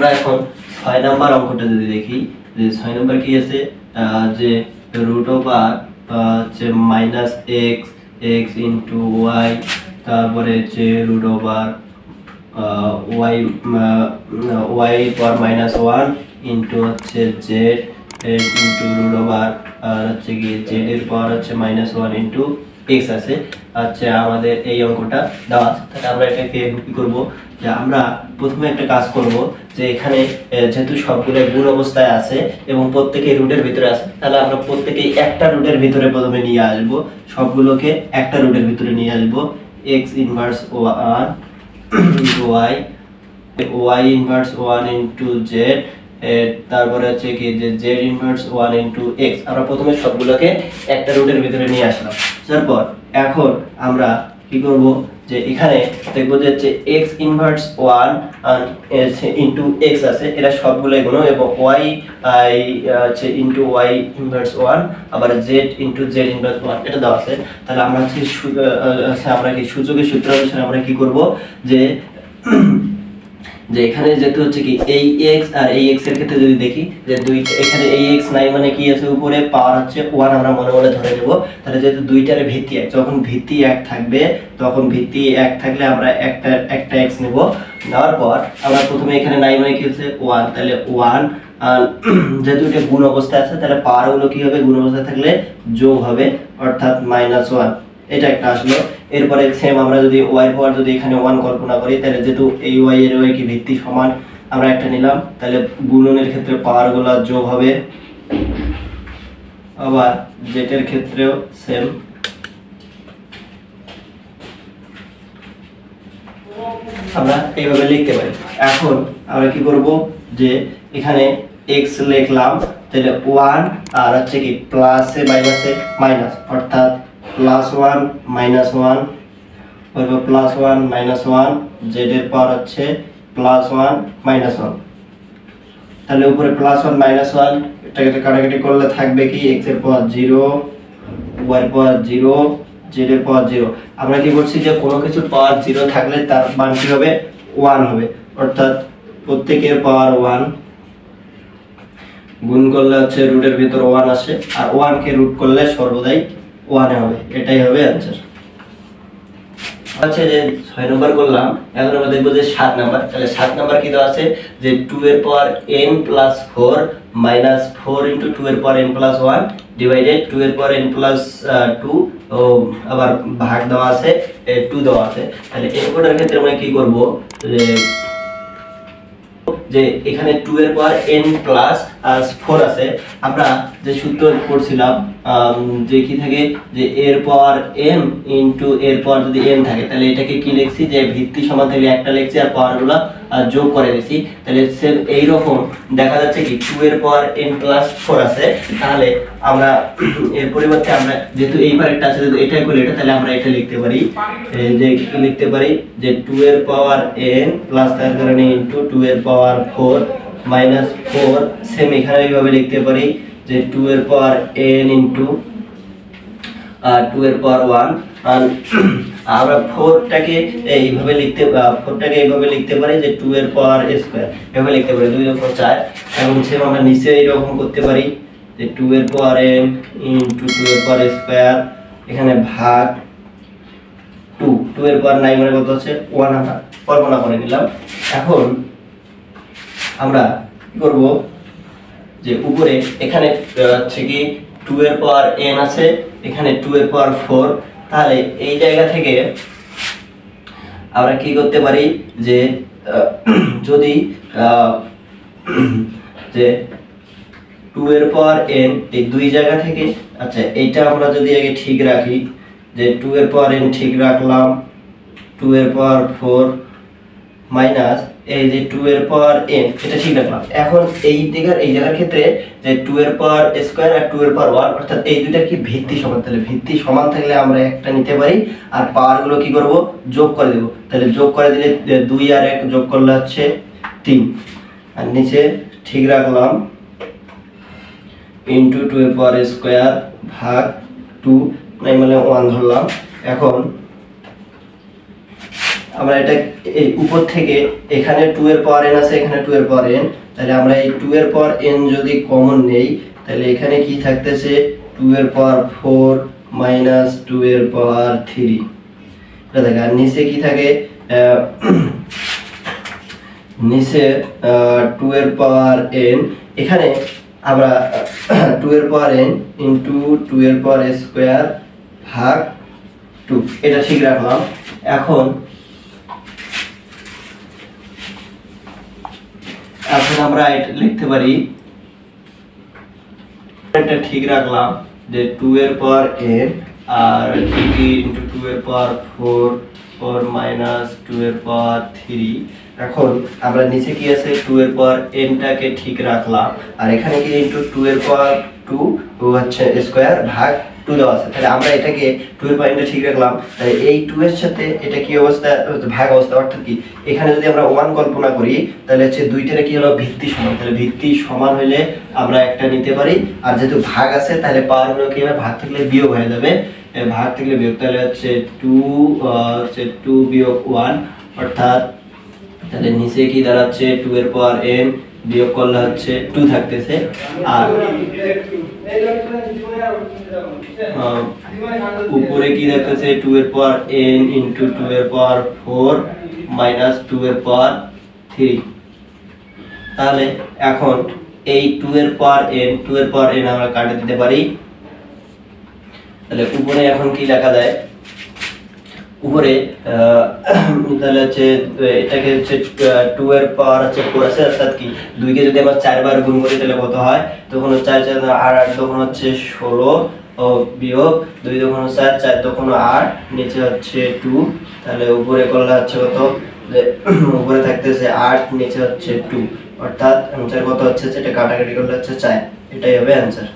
আমরা এখন 6 নাম্বার অঙ্কটা যদি দেখি যে 6 নাম্বার কি আছে যে রুট ওভার হচ্ছে -x x ইনটু y তারপরে হচ্ছে রুট ওভার y y পাওয়ার -1 ইনটু হচ্ছে z ইনটু রুট ওভার হচ্ছে কি z এর পাওয়ার হচ্ছে -1 ইনটু x আছে। আচ্ছা আমাদের এই অঙ্কটা দেওয়া আছে, তাহলে আমরা এটাকে কি করব যে আমরা প্রথমে একটা কাজ করব যে এখানে যেহেতু সবগুলো গুণ অবস্থায় আছে এবং প্রত্যেকই রুটের ভিতরে আছে, তাহলে আমরা প্রত্যেকই একটা রুটের ভিতরে প্রথমে নিয়ে আসব, সবগুলোকে একটা রুটের ভিতরে নিয়ে আসব। x inverse 1 y y inverse 1 into z তারপরে হচ্ছে কি যে z ইনভার্স 1 ইনটু x আমরা প্রথমে সবগুলোকে একটা রুটের ভিতরে নিয়ে আসলাম। তারপর এখন আমরা কি করব যে এখানে দেখব যে হচ্ছে x ইনভার্স 1 ইনটু x আছে, এরা সবগুলো গুণ এবং y হচ্ছে ইনটু y ইনভার্স 1 আবার z ইনটু z ইনভার্স 1 এটা দেওয়া আছে। তাহলে আমরা হচ্ছে আমরা কি সূচকের সূত্র অনুসারে আমরা কি করব যে এখানে যেহেতু হচ্ছে কি এই x আর এই x এর ক্ষেত্রে যদি দেখি যে দুইটা এখানে এই x নাই মানে কি আছে উপরে পাওয়ার হচ্ছে 1 আমরা মনে মনে ধরে নেব। তাহলে যেহেতু দুইটার ভিত্তি 1, যখন ভিত্তি 1 থাকবে তখন ভিত্তি 1 থাকলে আমরা একটা x নেব। নেওয়ার পর আমরা প্রথমে এখানে নাই মানে কি আছে 1, তাহলে 1 আর যেহেতু এটা গুণ অবস্থায় আছে তাহলে পাওয়ারগুলো কি হবে গুণ অবস্থায় থাকলে যোগ হবে অর্থাৎ -1 এটা একটা আসলো। এরপরে সেম আমরা যদি y এর পাওয়ার যদি এখানে 1 কল্পনা করি তাহলে যেহেতু এই y এর y কি ভিত্তি সমান আমরা একটা নিলাম, তাহলে গুণনের ক্ষেত্রে পাওয়ারগুলো যোগ হবে। আবার z এর ক্ষেত্রেও সেম আমরা এইভাবে লিখতে পারি। এখন আমরা কি করব যে এখানে x লিখলাম, তাহলে 1 আর হচ্ছে কি প্লাসে মাইনাসে মাইনাস অর্থাৎ +1 -1 ওইভাবে +1 -1 z এর পাওয়ার হচ্ছে +1 -1, তাহলে উপরে +1 -1 এটাকে কাটাকাটি করলে থাকবে কি x এর পাওয়ার 0 y এর পাওয়ার 0 z এর পাওয়ার 0। আমরা কি বলছি যে কোনো কিছুর পাওয়ার 0 থাকলে তার মান কি হবে 1 হবে, অর্থাৎ প্রত্যেকের পাওয়ার 1 গুণ করলে হচ্ছে রুটের ভিতর 1 আসে আর 1 কে রুট করলে সর্বদাই 1 হবে, এটাই হবে आंसर। আচ্ছা যে 6 নাম্বার করলাম, এখন আমরা দেখব যে 7 নাম্বার। তাহলে 7 নাম্বার কি দেওয়া আছে যে 2 এর পাওয়ার n + 4 - 4 * 2 এর পাওয়ার n + 1 ডিভাইডেড 2 এর পাওয়ার n + 2 ও আবার ভাগ দেওয়া আছে 2 দেওয়া আছে। তাহলে এই কোডের ক্ষেত্রে আমরা কি করব যে এখানে 2 এর পাওয়ার n + 4 আছে, আমরা যে সূত্র পড়ছিলাম যে কি থাকে যে এর পাওয়ার m ইনটু এর পাওয়ার যদি n থাকে তাহলে এটাকে কি লিখছি যে ভিত্তি সমান থাকলে একটা লিখছি আর পাওয়ারগুলো যোগ করে দিছি। তাহলে সেম এই রকম দেখা যাচ্ছে কি 2 এর পাওয়ার n + 4 আছে, তাহলে আমরা এর পরিবর্তে আমরা যেহেতু এই পারেরটা আছে যদি এটাই করে এটা তাহলে আমরা এটা লিখতে পারি যে কি লিখতে পারি যে 2 এর পাওয়ার n প্লাস তার কারণে ইনটু 2 এর পাওয়ার 4 - 4 সেম এখানে এইভাবে লিখতে পারি যে 2 এর পাওয়ার n ইনটু 2 এর পাওয়ার 1 আর আমরা 4টাকে এইভাবে লিখতে পারি যে 2 এর পাওয়ার স্কয়ার এভাবে লিখতে পারি 2 4 4। এবং সেম আমরা নিচে এইরকম করতে পারি যে 2 এর পাওয়ার n ইনটু 2 এর পাওয়ার স্কয়ার এখানে ভাগ 2 এর পাওয়ার 9 মানে কত হচ্ছে 1 আমরা কল্পনা করে নিলাম। এখন আমরা কি করব যে উপরে এখানে হচ্ছে কি 2 এর পাওয়ার n আছে, এখানে 2 এর পাওয়ার 4, তাহলে এই জায়গা থেকে আমরা কি করতে পারি যে যদি যে 2 এর পাওয়ার n এই দুই জায়গা থেকে আচ্ছা এইটা আমরা যদি আগে ঠিক রাখি যে 2 এর পাওয়ার n ঠিক রাখলাম 2 এর পাওয়ার 4 মাইনাস এই যে 2 এর পাওয়ার n এটা ঠিক রাখলাম। এখন এই জায়গার ক্ষেত্রে যে 2 এর পাওয়ার স্কয়ার আর 2 এর পাওয়ার 1 অর্থাৎ এই দুইটার কি ভিত্তি সমান, তাহলে ভিত্তি সমান থাকলে আমরা একটা নিতে পারি আর পাওয়ারগুলো কি করব যোগ করে দেব। তাহলে যোগ করে দিলে 2 আর 1 যোগ করলে হচ্ছে 3 আর নিচে ঠিক রাখলাম ইনটু 2 এর পাওয়ার স্কয়ার ভাগ 2 নাই মানে 1 ধরলাম। এখন আমরা এটা এই উপর থেকে এখানে 2 এর পাওয়ার n আছে, এখানে 2 এর পাওয়ার n, তাহলে আমরা এই 2 এর পাওয়ার n যদি কমন নেই তাহলে এখানে কি থাকতেছে 2 এর পাওয়ার 4 মাইনাস 2 এর পাওয়ার 3, এটা দেখো। আর নিচে কি থাকে, নিচে 2 এর পাওয়ার n, এখানে আমরা 2 এর পাওয়ার n ইনটু 2 এর পাওয়ার স্কয়ার ভাগ 2, এটা ঠিক রাখলাম। এখন আমরা এটা লিখতে পারি, এটা ঠিক রাখলাম যে 2 এর পাওয়ার n আর 3 ইনটু 2 এর পাওয়ার 4 মাইনাস 2 এর পাওয়ার 3। এখন আমরা নিচে কি আছে 2 এর পাওয়ার n টাকে ঠিক রাখলাম, আর এখানে কি ইনটু 2 এর পাওয়ার 2 হচ্ছে স্কয়ার ভাগ 2 দেওয়া আছে। তাহলে আমরা এটাকে 2 এর পাওয়ার n টা ঠিক রাখলাম, তাহলে এই 2 এর সাথে এটা কি অবস্থা, ভাগ অবস্থা, অর্থাৎ কি এখানে যদি আমরা 1 কল্পনা করি তাহলে হচ্ছে দুইটারে কি হলো ভিত্তি সমান, তাহলে ভিত্তি সমান হইলে আমরা একটা নিতে পারি। আর যেহেতু ভাগ আছে তাহলে পাওয়ার হলো কি হবে, ভাগ থাকলে বিয়োগ হয়ে যাবে, ভাগ থাকলে বিয়োগ, তাহলে হচ্ছে 2 বিয়োগ 1, অর্থাৎ তাহলে নিচে কি দাঁড়াচ্ছে 2 এর পাওয়ার n বিয়োগ করলে হচ্ছে 2 থাকতেছে, আর উপরে কি থাকতেছে 2 এর পাওয়ার n ইনটু 2 এর পাওয়ার 4 মাইনাস 2 এর পাওয়ার 3। তাহলে এখন এই 2 এর পাওয়ার n আমরা কাটে দিতে পারি। তাহলে উপরে এখন কি লেখা যায়, উপরে তাহলে হচ্ছে এটাকে হচ্ছে 2 এর পাওয়ার হচ্ছে 4 আছে, অর্থাৎ কি 2 কে যদি আমরা 4 বার গুণ করি তাহলে কত হয়, তখন 4 4 আর 8 তখন হচ্ছে 16 ও বিয়োগ 2 তখন 4 4 তখন 8, নিচে হচ্ছে 2, তাহলে উপরে করলে হচ্ছে কত, উপরে থাকতেছে 8, নিচে হচ্ছে 2, অর্থাৎ आंसर কত হচ্ছে, এটা কাটাকাটি করলে হচ্ছে 4, এটাই হবে आंसर।